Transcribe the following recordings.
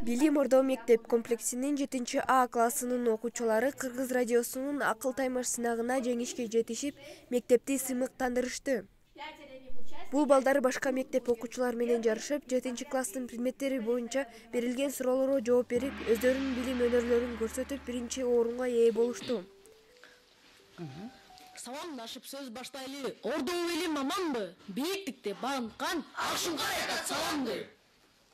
Билим Ордо мектеп комплексинин 7А классынын окуучулары Кыргыз радиосунун акыл таймаш сынагына жеңишке жетишип, мектепти сыймыктандырышты. Бул балдар башка мектеп окуучулар менен жарышып, 7 класстын предметтери боюнча берилген суроолорго жооп берип, өздөрүнүн билим өнөрлөрүн көрсөтүп, 1-орунга ээ болушту. Саламдашып сөз баштайлы. Ордо билим аманбы? Бийиктикте багынткан Акшумкар айтат саламды.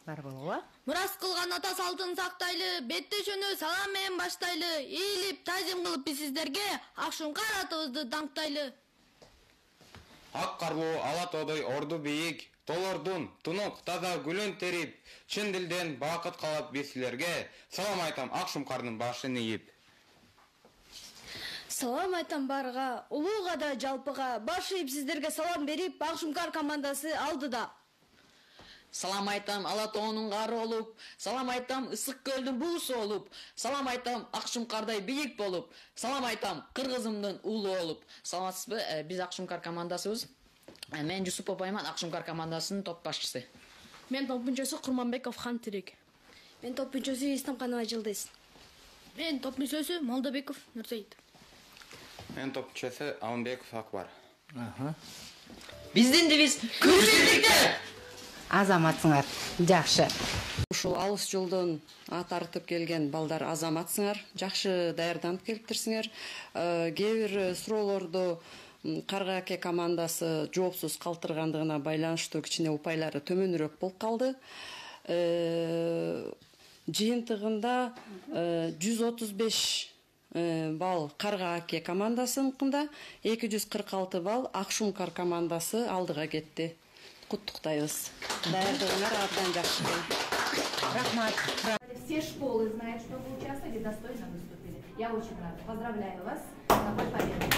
Бар болуба? Мурас кылган ата салтын сактайлы, беттешөнү салам менен баштайлы. Ийилип, тазим кылып биз сиздерге Акшумкар атыбызды даңктайлы. Ак карлуу ала тоодой орду бийик, толордун тунук таза гүлүн терип, чын дилден бакыт каалап биз силерге салам айтам Акшумкардын башын ийип. Салам айтам барга, улууга да жалпыга, баш ийип сиздерге салам берип, Акшумкар командасы алдыда. Салам айтам ала тоонун кары болуп, салам айтам ысык көлдүн буусу болуп, салам айтам Акшумкардай бийик болуп, салам айтам кыргызымдын уулу болуп. Саламатсызбы? Биз Акшумкар командасыбыз. Мен Жусупов Айман, Акшумкар командасынын топ башчысы. Мен топ мүчөсү Курманбеков Хантирек. Мен топ мүчөсү Истамканова Жылдыз. Мен топ мүчөсү Молдобеков Нурсейит. Мен топ мүчөсү Аманбеков Акбар. Биздин девиз күрбирликте. Азаматсыңар, жакшы. Ушул алыс жолдон ат арытып келген балдар азаматсыңар, жакшы даярданып келиптирсиңер. Кээ бир суроолорду Карга аке командасы жоопсуз калтыргандыгына байланыштуу кичине упайлары төмөнүрөөк болуп калды. Жыйынтыгында 135 балл Карга аке командасыныкында, 246 балл Акшумкар командасы алдыга кетти. Куттуктайбыз. Даярдыгыңар абдан жакшы. Рахмат. Все школы знают, что вы участвовали, достойно выступили. Я очень рада. Поздравляю вас с такой победой.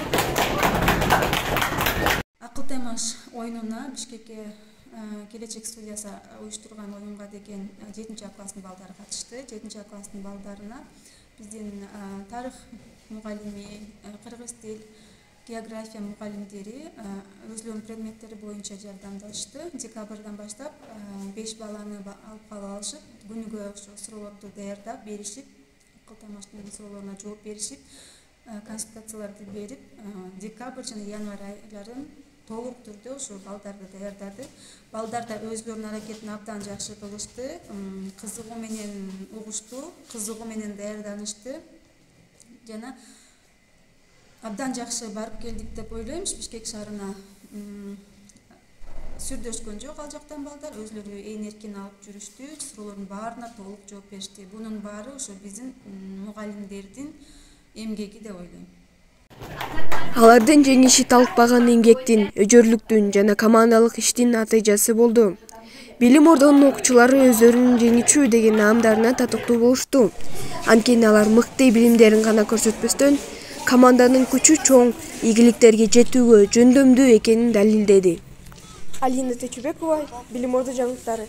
Акыл таймаш оюнуна Бишкекке келечек студиясы уюштурган оюнга деген 7 класстын балдары катышты. 7 класстын балдарына биздин тарых мугалими, кыргыз тил, география мугалимдери өзлөрүнүн предметтери боюнча жардамдашты. Декабрдан баштап 5 баланы алып калып алышып, күнүгө ошо суроолорду даярдап беришип, акыл таймаштын суроолоруна жооп беришип, консультацияларды берип, декабрь жана январь айларын толук түрдө ошо балдарды даярдады. Балдар да өзлөрүнүн аракетин абдан жакшы кылышты, кызыгуу менен угушту, кызыгуу менен даярданышты. Жана абдан жакшы барып келдик деп ойлойм. Бишкек шаарына сүрдөшкөн жок ал жактан балдар, өзлөрү ээн эркин алып жүрүштү, суроолордун баарына толук жооп беришти. Бунун баары ошо биздин мугалимдердин эмгеги деп ойлойм. Алардын жеңиши талыкпаган эмгектин, өжөрлүктүн жана командалык иштин натыйжасы болду. Билим Ордонун окуучулары өздөрүнүн жеңичүү деген наамдарына татыктуу болушту. Анткени алар мыкты билимдерин гана көрсөтпөстөн, команданын күчү чоң, ийгиликтерге жетүүгө жөндөмдүү экенин далилдеди. Алина Течубекова, Билим Ордо жаңылыктары.